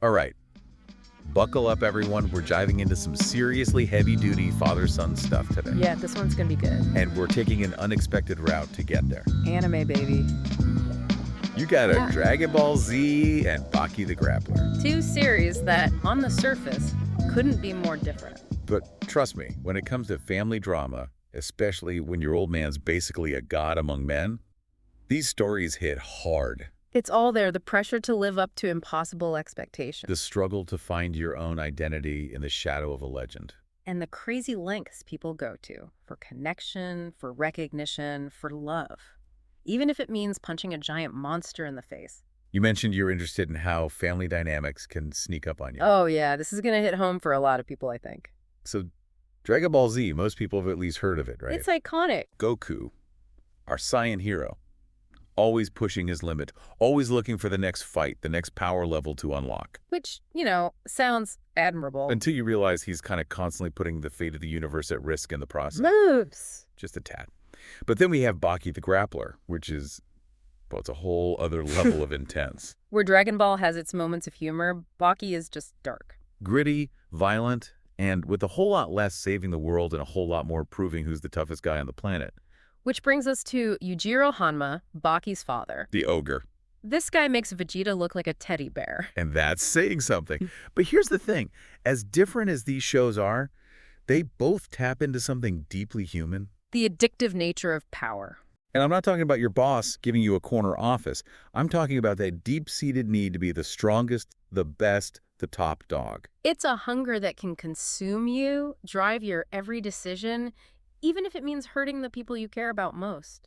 All right, buckle up, everyone. We're diving into some seriously heavy-duty father-son stuff today. Yeah, this one's gonna be good. And we're taking an unexpected route to get there. Anime, baby. You got a Dragon Ball Z and Baki the Grappler. Two series that, on the surface, couldn't be more different. But trust me, when it comes to family drama, especially when your old man's basically a god among men, these stories hit hard. It's all there, the pressure to live up to impossible expectations. The struggle to find your own identity in the shadow of a legend. And the crazy lengths people go to for connection, for recognition, for love. Even if it means punching a giant monster in the face. You mentioned you're interested in how family dynamics can sneak up on you. Oh yeah, this is gonna hit home for a lot of people, I think. So, Dragon Ball Z, most people have at least heard of it, right? It's iconic. Goku, our Saiyan hero, always pushing his limit, always looking for the next fight, the next power level to unlock. Which, sounds admirable. Until you realize he's kind of constantly putting the fate of the universe at risk in the process. Moves! Just a tad. But then we have Baki the Grappler, which is, well, it's a whole other level of intense. Where Dragon Ball has its moments of humor, Baki is just dark. Gritty, violent, and with a whole lot less saving the world and a whole lot more proving who's the toughest guy on the planet. Which brings us to Yujiro Hanma, Baki's father. The ogre. This guy makes Vegeta look like a teddy bear. And that's saying something. But here's the thing. As different as these shows are, they both tap into something deeply human. The addictive nature of power. And I'm not talking about your boss giving you a corner office. I'm talking about that deep-seated need to be the strongest, the best, the top dog. It's a hunger that can consume you, drive your every decision, even if it means hurting the people you care about most.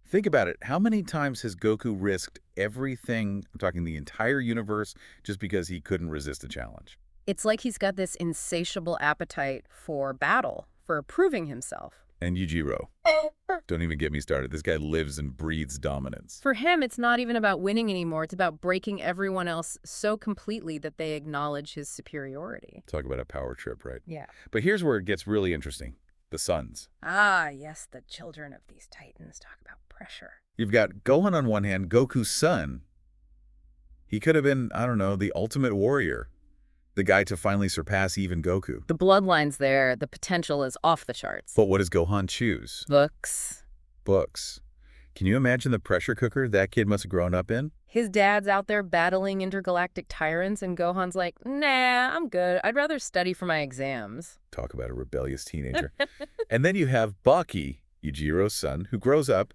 Think about it. How many times has Goku risked everything, I'm talking the entire universe, just because he couldn't resist a challenge? It's like he's got this insatiable appetite for battle, for proving himself. And Yujiro. Don't even get me started. This guy lives and breathes dominance. For him, it's not even about winning anymore. It's about breaking everyone else so completely that they acknowledge his superiority. Talk about a power trip, right? Yeah. But here's where it gets really interesting. The sons. Ah, yes, the children of these titans. Talk about pressure. You've got Gohan on one hand, Goku's son. He could have been, I don't know, the ultimate warrior. The guy to finally surpass even Goku. The bloodline's there. The potential is off the charts. But what does Gohan choose? Books. Books. Can you imagine the pressure cooker that kid must have grown up in? His dad's out there battling intergalactic tyrants, and Gohan's like, nah, I'm good. I'd rather study for my exams. Talk about a rebellious teenager. And then you have Baki, Yujiro's son, who grows up,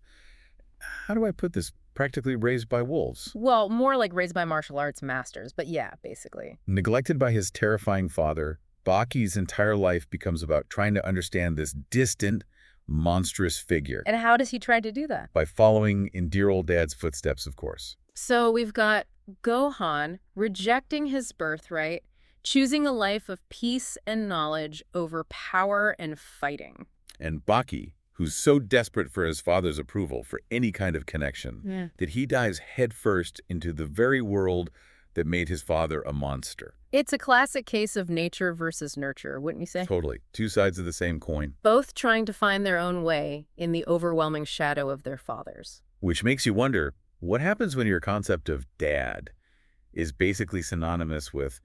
how do I put this, practically raised by wolves. Well, more like raised by martial arts masters, but yeah, basically. Neglected by his terrifying father, Baki's entire life becomes about trying to understand this distant, monstrous figure. And how does he try to do that? By following in dear old dad's footsteps, of course. So we've got Gohan rejecting his birthright, choosing a life of peace and knowledge over power and fighting. And Baki, who's so desperate for his father's approval, for any kind of connection, that he dives headfirst into the very world that made his father a monster. It's a classic case of nature versus nurture, wouldn't you say? Totally. Two sides of the same coin. Both trying to find their own way in the overwhelming shadow of their fathers. Which makes you wonder, what happens when your concept of dad is basically synonymous with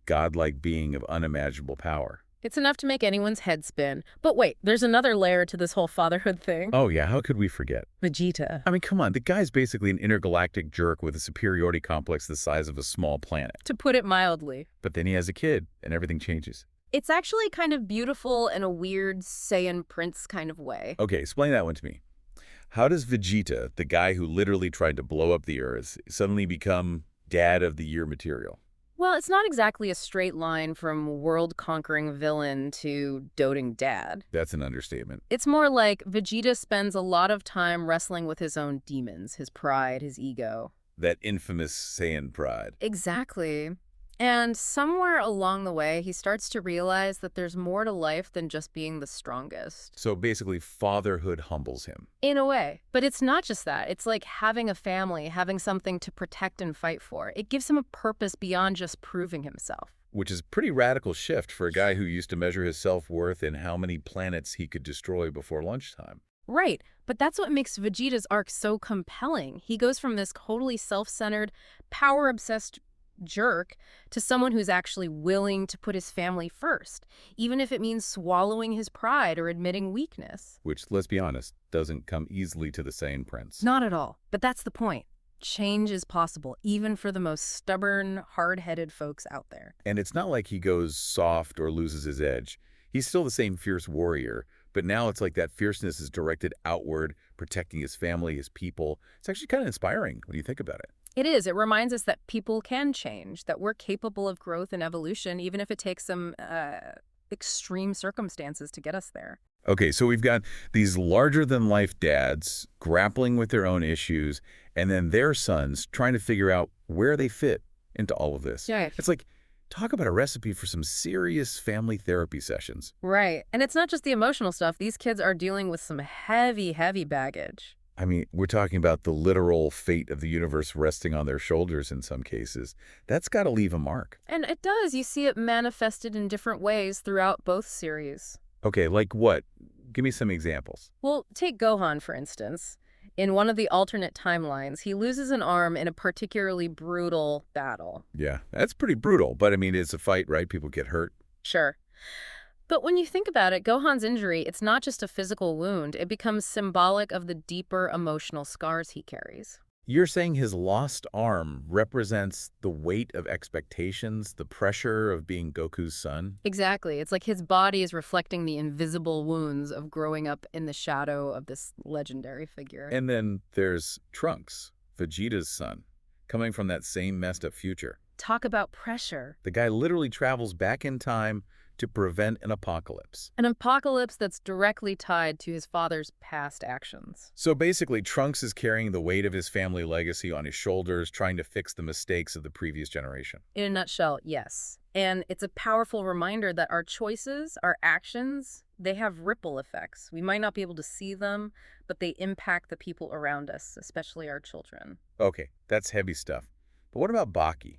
godlike being of unimaginable power? It's enough to make anyone's head spin. But wait, there's another layer to this whole fatherhood thing. Oh yeah, how could we forget? Vegeta. I mean, come on, the guy's basically an intergalactic jerk with a superiority complex the size of a small planet. To put it mildly. But then he has a kid, and everything changes. It's actually kind of beautiful in a weird Saiyan prince kind of way. Okay, explain that one to me. How does Vegeta, the guy who literally tried to blow up the Earth, suddenly become dad of the year material? Well, it's not exactly a straight line from world-conquering villain to doting dad. That's an understatement. It's more like Vegeta spends a lot of time wrestling with his own demons, his pride, his ego. That infamous Saiyan pride. Exactly. And somewhere along the way, he starts to realize that there's more to life than just being the strongest. So basically, fatherhood humbles him. In a way. But it's not just that. It's like having a family, having something to protect and fight for. It gives him a purpose beyond just proving himself. Which is a pretty radical shift for a guy who used to measure his self-worth in how many planets he could destroy before lunchtime. Right. But that's what makes Vegeta's arc so compelling. He goes from this totally self-centered, power-obsessed jerk to someone who's actually willing to put his family first, even if it means swallowing his pride or admitting weakness. Which, let's be honest, doesn't come easily to the sane prince. Not at all. But that's the point. Change is possible, even for the most stubborn, hard-headed folks out there. And it's not like he goes soft or loses his edge. He's still the same fierce warrior, but now it's like that fierceness is directed outward, protecting his family, his people. It's actually kind of inspiring when you think about it. It is. It reminds us that people can change, that we're capable of growth and evolution, even if it takes some extreme circumstances to get us there. Okay, so we've got these larger-than-life dads grappling with their own issues, and then their sons trying to figure out where they fit into all of this. Yeah. It's like, talk about a recipe for some serious family therapy sessions. Right. And it's not just the emotional stuff. These kids are dealing with some heavy, heavy baggage. I mean, we're talking about the literal fate of the universe resting on their shoulders in some cases. That's got to leave a mark. And it does. You see it manifested in different ways throughout both series. Okay, like what? Give me some examples. Well, take Gohan, for instance. In one of the alternate timelines, he loses an arm in a particularly brutal battle. Yeah, that's pretty brutal, but I mean, it's a fight, right? People get hurt. Sure. But when you think about it, Gohan's injury, it's not just a physical wound. It becomes symbolic of the deeper emotional scars he carries. You're saying his lost arm represents the weight of expectations, the pressure of being Goku's son? Exactly. It's like his body is reflecting the invisible wounds of growing up in the shadow of this legendary figure. And then there's Trunks, Vegeta's son, coming from that same messed up future. Talk about pressure. The guy literally travels back in time to prevent an apocalypse. An apocalypse that's directly tied to his father's past actions. So basically, Trunks is carrying the weight of his family legacy on his shoulders, trying to fix the mistakes of the previous generation. In a nutshell, yes. And it's a powerful reminder that our choices, our actions, they have ripple effects. We might not be able to see them, but they impact the people around us, especially our children. Okay, that's heavy stuff. But what about Baki?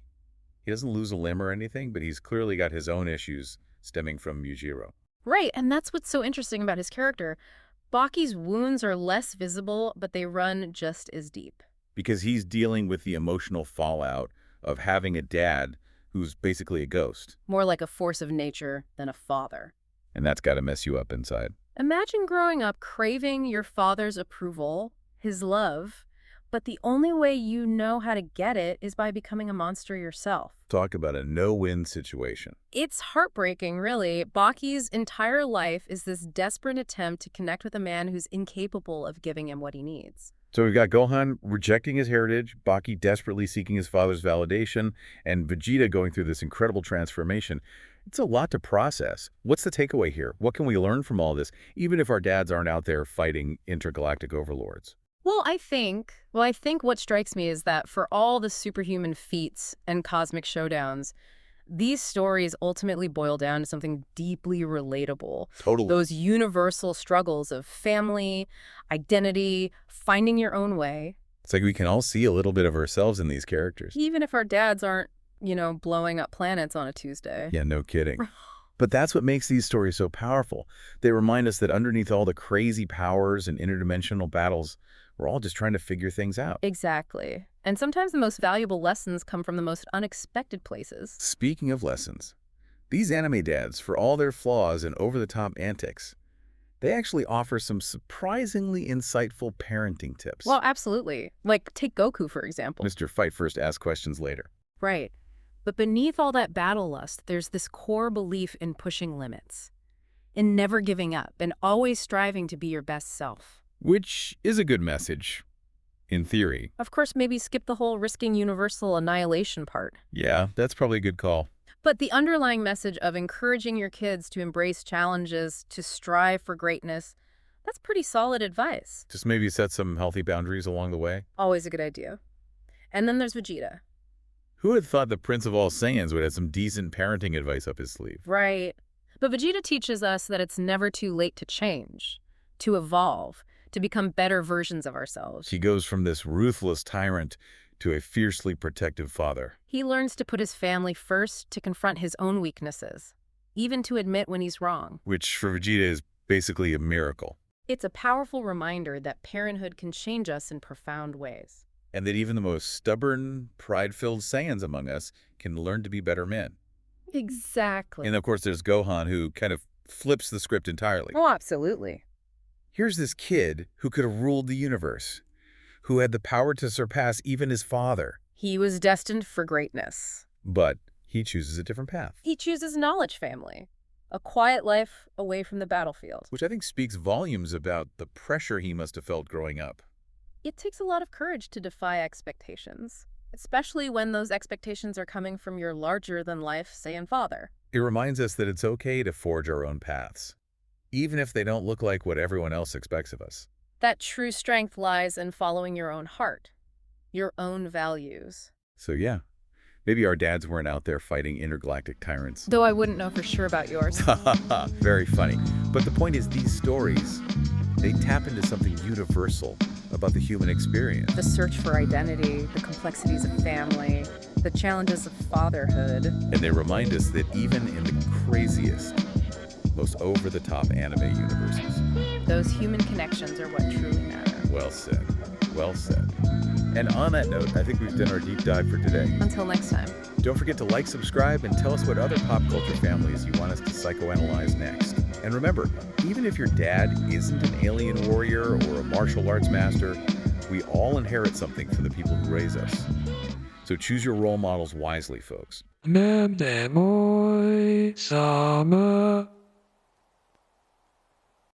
He doesn't lose a limb or anything, but he's clearly got his own issues stemming from Yujiro. Right, and that's what's so interesting about his character. Baki's wounds are less visible, but they run just as deep. Because he's dealing with the emotional fallout of having a dad who's basically a ghost. More like a force of nature than a father. And that's got to mess you up inside. Imagine growing up craving your father's approval, his love, but the only way you know how to get it is by becoming a monster yourself. Talk about a no-win situation. It's heartbreaking, really. Baki's entire life is this desperate attempt to connect with a man who's incapable of giving him what he needs. So we've got Gohan rejecting his heritage, Baki desperately seeking his father's validation, and Vegeta going through this incredible transformation. It's a lot to process. What's the takeaway here? What can we learn from all this, even if our dads aren't out there fighting intergalactic overlords? Well, I think what strikes me is that for all the superhuman feats and cosmic showdowns, these stories ultimately boil down to something deeply relatable. Totally. Those universal struggles of family, identity, finding your own way. It's like we can all see a little bit of ourselves in these characters. Even if our dads aren't, blowing up planets on a Tuesday. Yeah, no kidding. But that's what makes these stories so powerful. They remind us that underneath all the crazy powers and interdimensional battles, we're all just trying to figure things out. Exactly. And sometimes the most valuable lessons come from the most unexpected places. Speaking of lessons, these anime dads, for all their flaws and over-the-top antics, they actually offer some surprisingly insightful parenting tips. Well, absolutely. Like, take Goku, for example. Mr. Fight First, Ask Questions Later. Right. But beneath all that battle lust, there's this core belief in pushing limits, in never giving up, and always striving to be your best self. Which is a good message, in theory. Of course, maybe skip the whole risking universal annihilation part. Yeah, that's probably a good call. But the underlying message of encouraging your kids to embrace challenges, to strive for greatness, that's pretty solid advice. Just maybe set some healthy boundaries along the way. Always a good idea. And then there's Vegeta. Who had thought the Prince of All Saiyans would have some decent parenting advice up his sleeve? Right. But Vegeta teaches us that it's never too late to change, to evolve, to become better versions of ourselves. He goes from this ruthless tyrant to a fiercely protective father. He learns to put his family first, to confront his own weaknesses, even to admit when he's wrong. Which for Vegeta is basically a miracle. It's a powerful reminder that parenthood can change us in profound ways. And that even the most stubborn, pride-filled Saiyans among us can learn to be better men. Exactly. And of course, there's Gohan, who kind of flips the script entirely. Oh, absolutely. Here's this kid who could have ruled the universe, who had the power to surpass even his father. He was destined for greatness. But he chooses a different path. He chooses knowledge family, a quiet life away from the battlefield. Which I think speaks volumes about the pressure he must have felt growing up. It takes a lot of courage to defy expectations, especially when those expectations are coming from your larger-than-life Saiyan father. It reminds us that it's okay to forge our own paths, even if they don't look like what everyone else expects of us. That true strength lies in following your own heart, your own values. So yeah, maybe our dads weren't out there fighting intergalactic tyrants. Though I wouldn't know for sure about yours. Very funny. But the point is, these stories, they tap into something universal about the human experience. The search for identity, the complexities of family, the challenges of fatherhood. And they remind us that even in the craziest, most over-the-top anime universes, those human connections are what truly matter. Well said. Well said. And on that note, I think we've done our deep dive for today. Until next time. Don't forget to like, subscribe, and tell us what other pop culture families you want us to psychoanalyze next. And remember, even if your dad isn't an alien warrior or a martial arts master, we all inherit something from the people who raise us. So choose your role models wisely, folks. Nandemoii-SAMA